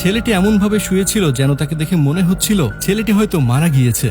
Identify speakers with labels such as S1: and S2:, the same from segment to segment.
S1: ছেলেটি এমনভাবে শুয়েছিল যেন তাকে দেখে মনে হচ্ছিল ছেলেটি হয়তো মারা গিয়েছে।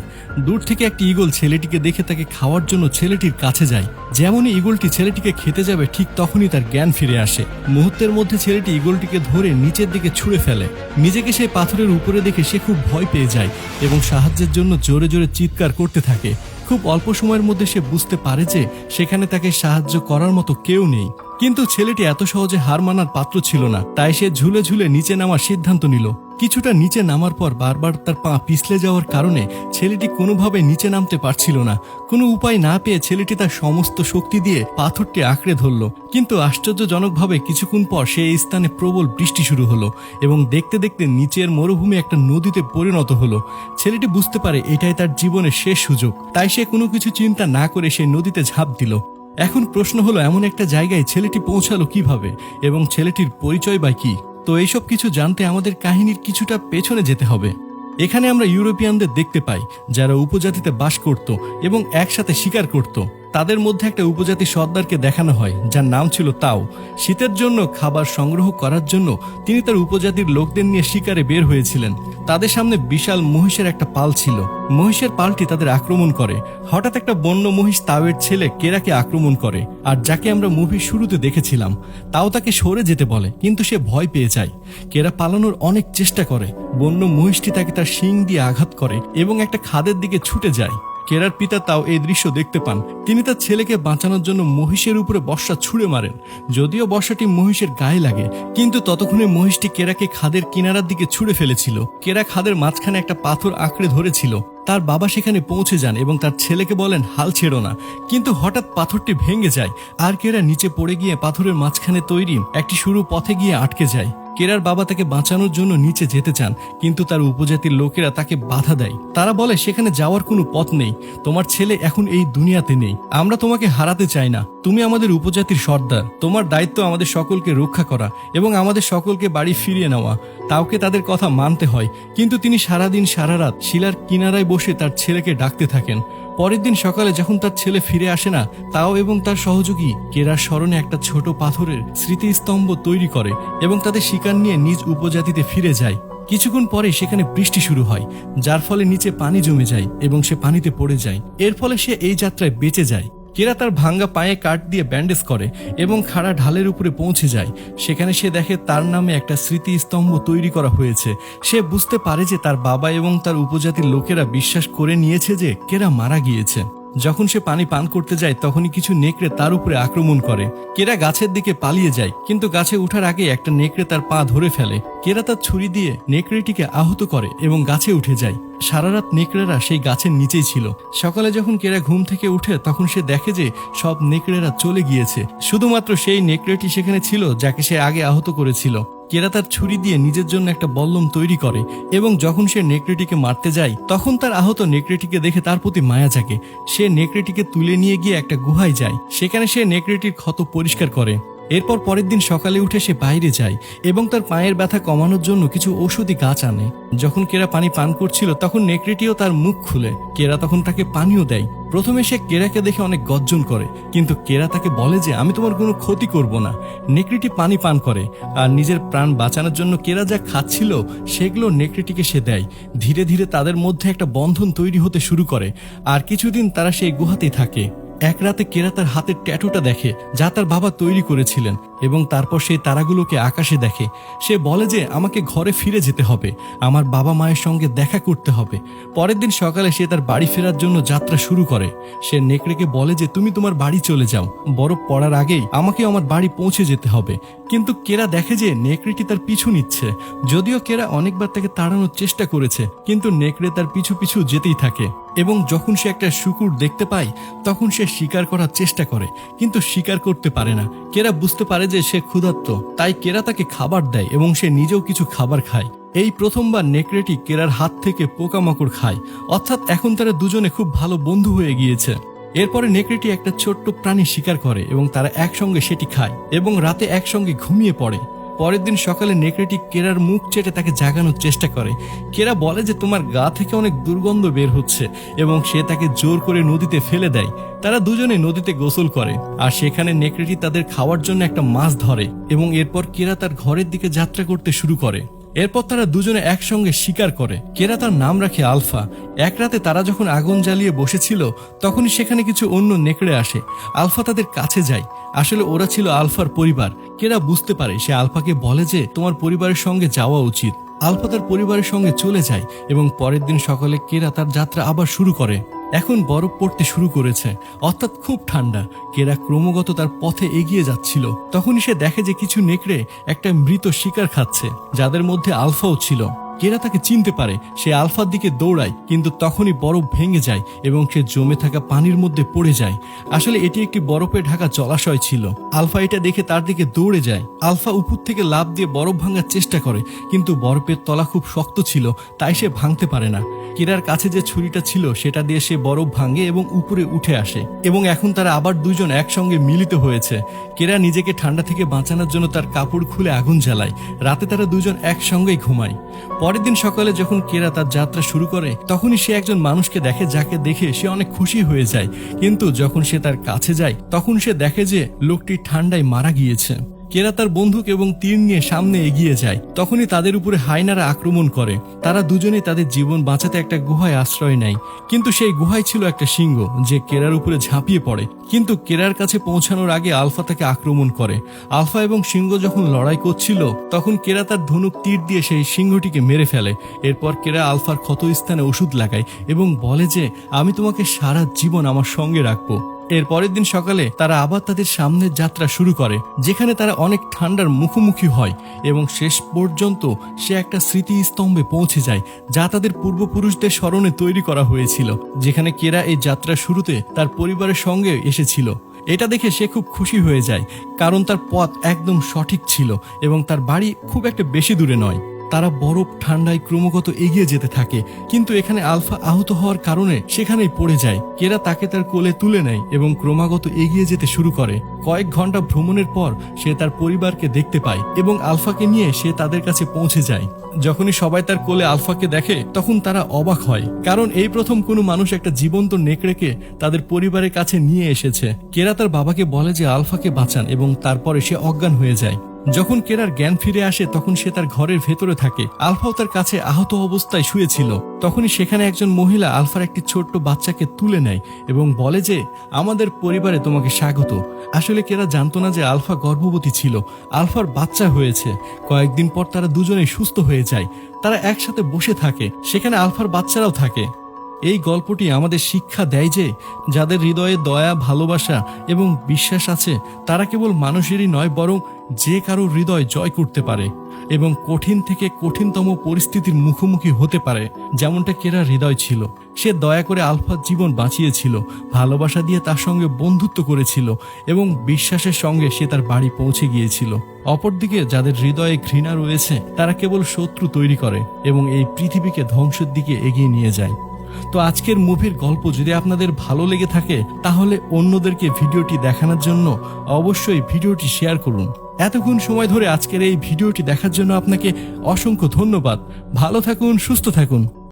S1: দূর থেকে একটি ঈগল ছেলেটিকে দেখে তাকে খাওয়ার জন্য ছেলেটির কাছে যায়। যেমনই ঈগলটি ছেলেটিকে খেতে যাবে ঠিক তখনই তার জ্ঞান ফিরে আসে। মুহূর্তের মধ্যে ছেলেটি ঈগলটিকে ধরে নিচের দিকে ছুঁড়ে ফেলে। নিজেকে সেই পাথরের উপরে দেখে সে খুব ভয় পেয়ে যায় এবং সাহায্যের জন্য জোরে জোরে চিৎকার করতে থাকে। খুব অল্প সময়ের মধ্যে সে বুঝতে পারে যে সেখানে তাকে সাহায্য করার মতো কেউ নেই। কিন্তু ছেলেটি এত সহজে হার মানার পাত্র ছিল না, তাই সে ঝুলে ঝুলে নিচে নামার সিদ্ধান্ত নিল। কিছুটা নিচে নামার পর বারবার তার পা পিছলে যাওয়ার কারণে ছেলেটি কোনোভাবে নিচে নামতে পারছিল না। কোনো উপায় না পেয়ে ছেলেটি তার সমস্ত শক্তি দিয়ে পাথরটি আঁকড়ে ধরল। কিন্তু আশ্চর্যজনকভাবে কিছুক্ষণ পর সেই স্থানে প্রবল বৃষ্টি শুরু হলো এবং দেখতে দেখতে নিচের মরুভূমি একটা নদীতে পরিণত হলো। ছেলেটি বুঝতে পারে এটাই তার জীবনের শেষ সুযোগ, তাই সে কোনো কিছু চিন্তা না করে সেই নদীতে ঝাঁপ দিল। এখন প্রশ্ন হলো, এমন একটা জায়গায় ছেলেটি পৌঁছালো কিভাবে এবং ছেলেটির পরিচয় বা কি? তো এইসব কিছু জানতে আমাদের কাহিনীর কিছুটা পেছনে যেতে হবে। এখানে আমরা ইউরোপিয়ানদের দেখতে পাই যারা উপজাতিতে বাস করত এবং একসাথে শিকার করত। তাদের মধ্যে একটা উপজাতি সর্দারকে দেখানো হয় যার নাম ছিল তাও। শীতের জন্য খাবার সংগ্রহ করার জন্য তিনি তার উপজাতির লোকদের নিয়ে শিকারে বের হয়েছিলেন। তাদের সামনে বিশাল মহিষের একটা পাল ছিল। মহিষের পালটি তাদের আক্রমণ করে। হঠাৎ একটা বন্য মহিষ তাওয়ের ছেলে কেরাকে আক্রমণ করে, আর যাকে আমরা মুভির শুরুতে দেখেছিলাম। তাও তাকে সরে যেতে বলে, কিন্তু সে ভয় পেয়ে যায়। কেরা পালানোর অনেক চেষ্টা করে। বন্য মহিষটি তাকে তার শিং দিয়ে আঘাত করে এবং একটা খাদের দিকে ছুটে যায়। কেরার পিতা তাও এই দৃশ্য দেখতে পান। তিনি তার ছেলেকে বাঁচানোর জন্য মহিষের উপরে বর্ষা ছুঁড়ে মারেন। যদিও বর্ষাটি মহিষের গায়ে লাগে, কিন্তু ততক্ষণে মহিষটি কেরাকে খাদের কিনারার দিকে ছুঁড়ে ফেলেছিল। কেরা খাদের মাঝখানে একটা পাথর আঁকড়ে ধরেছিল। তার বাবা সেখানে পৌঁছে যান এবং তার ছেলেকে বলেন হাল ছেড়ো না। কিন্তু হঠাৎ পাথরটি ভেঙে যায় আর কেরা নিচে পড়ে গিয়ে পাথরের মাঝখানে তৈরি একটি সরু পথে গিয়ে আটকে যায়। কেরার বাবা তাকে বাঁচানোর জন্য নিচে যেতে চান, কিন্তু তার উপজাতির লোকেরা তাকে বাধা দেয়। তারা বলে সেখানে যাওয়ার কোনো পথ নেই, তোমার ছেলে এখন এই দুনিয়াতে নেই। আমরা তোমাকে হারাতে চাই না, তুমি আমাদের উপজাতির সর্দার, তোমার দায়িত্ব আমাদের সকলকে রক্ষা করা এবং আমাদের সকলকে বাড়ি ফিরিয়ে নেওয়া। তাওকে তাদের কথা মানতে হয়, কিন্তু তিনি সারাদিন সারারাত শিলার কিনারায় বসে তার ছেলেকে ডাকতে থাকেন। পরের দিন সকালে যখন তার ছেলে ফিরে আসে না, তাও এবং তার সহযোগী কেরার স্মরণে একটা ছোট পাথরের স্মৃতিস্তম্ভ তৈরি করে এবং তাদের শিকার নিয়ে নিজ উপজাতিতে ফিরে যায়। কিছুক্ষণ পরে সেখানে বৃষ্টি শুরু হয়, যার ফলে নিচে পানি জমে যায় এবং সে পানিতে পড়ে যায়। এর ফলে সে এই যাত্রায় বেঁচে যায়। কেরা তার ভাঙ্গা পায়ে কাঠ দিয়ে ব্যান্ডেজ করে এবং খাড়া ঢালের উপরে পৌঁছে যায়। সেখানে সে দেখে তার নামে একটা স্মৃতিস্তম্ভ তৈরি করা হয়েছে। সে বুঝতে পারে যে তার বাবা এবং তার উপজাতির লোকেরা বিশ্বাস করে নিয়েছে যে কেরা মারা গিয়েছে। যখন সে পানি পান করতে যায় তখনই কিছু নেকড়ে তার উপরে আক্রমণ করে। কেরা গাছের দিকে পালিয়ে যায়, কিন্তু গাছে ওঠার আগে একটা নেকড়ে তার পা ধরে ফেলে। কেরা তার ছুরি দিয়ে নেকড়েটিকে আহত করে এবং গাছে উঠে যায়। সারারাত নেকড়েরা সেই গাছের নিচেই ছিল। সকালে যখন কেরা ঘুম থেকে উঠে তখন সে দেখে যে সব নেকড়েরা চলে গিয়েছে, শুধুমাত্র সেই নেকড়েটি সেখানে ছিল যাকে সে আগে আহত করেছিল। কেরা তার ছুরি দিয়ে নিজের জন্য একটা বল্লম তৈরি করে এবং যখন সে নেকড়েটিকে মারতে যায় তখন তার আহত নেকড়েটিকে দেখে তার প্রতি মায়া জাগে। সে নেকড়েটিকে তুলে নিয়ে গিয়ে একটা গুহায় যায়। সেখানে সে নেকড়েটির ক্ষত পরিষ্কার করে। এরপর পরের দিন সকালে উঠে সে বাইরে যায় এবং তার পায়ের ব্যথা কমানোর জন্য কিছু ঔষধি গাছ আনে। যখন কেরা পানি পান করছিল তখন নেকড়েটিও তার মুখ খুলে। কেরা তখন তাকে পানিও দেয়। প্রথমে সে কেরাকে দেখে অনেক গর্জন করে, কিন্তু কেরা তাকে বলে যে আমি তোমার কোনো ক্ষতি করব না। নেকড়েটি পানি পান করে আর নিজের প্রাণ বাঁচানোর জন্য কেরা যা খাচ্ছিল সেগুলো নেকড়েটিকে সে দেয়। ধীরে ধীরে তাদের মধ্যে একটা বন্ধন তৈরি হতে শুরু করে আর কিছুদিন তারা সেই গুহাতেই থাকে। এক রাতে কেরা তার হাতের ট্যাটুটা দেখে যা তার বাবা তৈরি করেছিলেন এবং তারপর সেই তারাগুলোকে আকাশে দেখে। সে বলে যে আমাকে ঘরে ফিরে যেতে হবে, আমার বাবা মায়ের সঙ্গে দেখা করতে হবে। পরের দিন সকালে সে তার বাড়ি ফেরার জন্য যাত্রা শুরু করে। সে নেকড়েকে বলে যে তুমি তোমার বাড়ি চলে যাও, বরফ পড়ার আগেই আমাকে আমার বাড়ি পৌঁছে যেতে হবে। কিন্তু কেরা দেখে যে নেকড়েটি তার পিছু নিচ্ছে। যদিও কেরা অনেকবার তাকে তাড়ানোর চেষ্টা করেছে, কিন্তু নেকড়ে তার পিছু পিছু যেতেই থাকে এবং যখন সে একটা শুকুর দেখতে পায় তখন সে শিকার করার চেষ্টা করে, কিন্তু শিকার করতে পারে না। কেরা বুঝতে পারে যে সে ক্ষুধার্ত, তাই কেরা তাকে খাবার দেয় এবং সে নিজেও কিছু খাবার খায়। এই প্রথমবার নেকড়েটি কেরার হাত থেকে পোকামাকড় খায়, অর্থাৎ এখন তারা দুজনে খুব ভালো বন্ধু হয়ে গিয়েছে। এরপরে নেকড়েটি একটা ছোট্ট প্রাণী শিকার করে এবং তারা একসঙ্গে সেটি খায় এবং রাতে একসঙ্গে ঘুমিয়ে পড়ে। পরের দিন সকালে নেকড়েটি কেরার মুখ চেটে তাকে জাগানোর চেষ্টা করে। কেরা বলে যে তোমার গা থেকে অনেক দুর্গন্ধ বের হচ্ছে এবং সে তাকে জোর করে নদীতে ফেলে দেয়। তারা দুজনে নদীতে গোসল করে আর সেখানে নেকড়েটি তাদের খাওয়ার জন্য একটা মাছ ধরে এবং এরপর কেরা তার ঘরের দিকে যাত্রা করতে শুরু করে। এরপর তারা দুজনে একসঙ্গে শিকার করে। কেরা তার নাম রাখে আলফা। এক রাতে তারা যখন আগুন জ্বালিয়ে বসেছিল তখনই সেখানে কিছু অন্য নেকড়ে আসে। আলফা তাদের কাছে যায়। আসলে ওরা ছিল আলফার পরিবার। কেরা বুঝতে পারে, সে আলফাকে বলে যে তোমার পরিবারের সঙ্গে যাওয়া উচিত। আলফা তার পরিবারের সঙ্গে চলে যায় এবং পরের দিন সকালে কেরা তার যাত্রা আবার শুরু করে। এখন বরফ পড়তে শুরু করেছে, অর্থাৎ খুব ঠান্ডা। কেরা ক্রমাগত তার পথে এগিয়ে যাচ্ছিল। তখনই সে দেখে যে কিছু নেকড়ে একটা মৃত শিকার খাচ্ছে, যাদের মধ্যে আলফাও ছিল। কেরা তাকে চিনতে পারে, সে আলফার দিকে দৌড়ায়, কিন্তু তখনই বরফ ভেঙে যায় এবং সে জমে থাকা পানির মধ্যে পড়ে যায়। আসলে এটি একটি বরফে ঢাকা জলাশয় ছিল। আলফা এটা দেখে তার দিকে দৌড়ে যায়। আলফা উপর থেকে লাফ দিয়ে বরফ ভাঙার চেষ্টা করে, কিন্তু বরফের তলা খুব শক্ত ছিল, তাই সে ভাঙতে পারে না। কেরার কাছে যে ছুরিটা ছিল সেটা দিয়ে সে বরফ ভাঙে এবং উপরে উঠে আসে, এবং এখন তারা আবার দুজন একসঙ্গে মিলিত হয়েছে। কেরা নিজেকে ঠান্ডা থেকে বাঁচানোর জন্য তার কাপড় খুলে আগুন জ্বালায়। রাতে তারা দুজন একসঙ্গেই ঘুমায়। পরের দিন সকালে যখন কেরা তার যাত্রা শুরু করে তখনই সে একজন মানুষকে দেখে, যাকে দেখে সে অনেক খুশি হয়ে যায়। কিন্তু যখন সে তার কাছে যায় তখন সে দেখে যে লোকটি ঠান্ডায় মারা গিয়েছে। কেরা তার বন্দুক এবং তীর নিয়ে সামনে এগিয়ে যায়। তখনই তাদের উপরে হায়নারা আক্রমণ করে। তারা দুজনেই তাদের জীবন বাঁচাতে একটা গুহায় আশ্রয় নেয়, কিন্তু সেই গুহায় ছিল একটা সিংহ, যে কেরার উপরে ঝাঁপিয়ে পড়ে। কিন্তু কেরার কাছে পৌঁছানোর আগে আলফা তাকে আক্রমণ করে। আলফা এবং সিংহ যখন লড়াই করছিল তখন কেরা তার ধনুক তীর দিয়ে সেই সিংহটিকে মেরে ফেলে। এরপর কেরা আলফার ক্ষত স্থানে ওষুধ লাগায় এবং বলে যে আমি তোমাকে সারা জীবন আমার সঙ্গে রাখবো। এর পরের দিন সকালে তারা আবার তাদের সামনের যাত্রা শুরু করে, যেখানে তারা অনেক ঠান্ডার মুখোমুখি হয় এবং শেষ পর্যন্ত সে একটা স্মৃতিস্তম্ভে পৌঁছে যায়, যা তাদের পূর্বপুরুষদের স্মরণে তৈরি করা হয়েছিল, যেখানে কেরা এই যাত্রার শুরুতে তার পরিবারের সঙ্গে এসেছিল। এটা দেখে সে খুব খুশি হয়ে যায়, কারণ তার পথ একদম সঠিক ছিল এবং তার বাড়ি খুব একটা বেশি দূরে নয়। তারা বরফ ঠান্ডায় ক্রমাগত এগিয়ে যেতে থাকে, কিন্তু এখানে আলফা আহত হওয়ার কারণে সেখানেই পড়ে যায়। কেরা তাকে তার কোলে তুলে নেয় এবং ক্রমাগত এগিয়ে যেতে শুরু করে। কয়েক ঘন্টা ভ্রমণের পর সে তার পরিবারকে দেখতে পায় এবং আলফাকে নিয়ে সে তাদের কাছে পৌঁছে যায়। যখনই সবাই তার কোলে আলফাকে দেখে তখন তারা অবাক হয়, কারণ এই প্রথম কোনো মানুষ একটা জীবন্ত নেকড়েকে তাদের পরিবারের কাছে নিয়ে এসেছে। কেরা তার বাবাকে বলে যে আলফাকে বাঁচান, এবং তারপরে সে অজ্ঞান হয়ে যায়। যখন কেরার জ্ঞান ফিরে আসে তখন সে তার ঘরের ভেতরে থাকে। আলফাও তার কাছে আহত অবস্থায় শুয়েছিল। তখনই সেখানে একজন মহিলা আলফার একটি ছোট্ট বাচ্চাকে তুলে নেয় এবং বলে যে আমাদের পরিবারে তোমাকে স্বাগত। আসলে কেরা জানতো না যে আলফা গর্ভবতী ছিল, আলফার বাচ্চা হয়েছে। কয়েকদিন পর তারা দুজনেই সুস্থ হয়ে যায়। তারা একসাথে বসে থাকে, সেখানে আলফার বাচ্চারাও থাকে। এই গল্পটি আমাদের শিক্ষা দেয় যে যাদের হৃদয়ে দয়া, ভালোবাসা এবং বিশ্বাস আছে তারা কেবল মানুষেরই নয়, বরং যে কারো হৃদয় জয় করতে পারে এবং কঠিন থেকে কঠিনতম পরিস্থিতির মুখোমুখি হতে পারে, যেমনটা কেরার হৃদয় ছিল। সে দয়া করে আলফার জীবন বাঁচিয়েছিল, ভালোবাসা দিয়ে তার সঙ্গে বন্ধুত্ব করেছিল এবং বিশ্বাসের সঙ্গে সে তার বাড়ি পৌঁছে গিয়েছিল। অপরদিকে যাদের হৃদয়ে ঘৃণা রয়েছে তারা কেবল শত্রু তৈরি করে এবং এই পৃথিবীকে ধ্বংসের দিকে এগিয়ে নিয়ে যায়। তো আজকের মুভির গল্প যদি আপনাদের ভালো লেগে থাকে তাহলে অন্যদেরকে ভিডিওটি দেখানোর জন্য অবশ্যই ভিডিওটি শেয়ার করুন। এতক্ষণ সময় ধরে আজকের এই ভিডিওটি দেখার জন্য আপনাকে অসংখ্য ধন্যবাদ। ভালো থাকুন, সুস্থ থাকুন।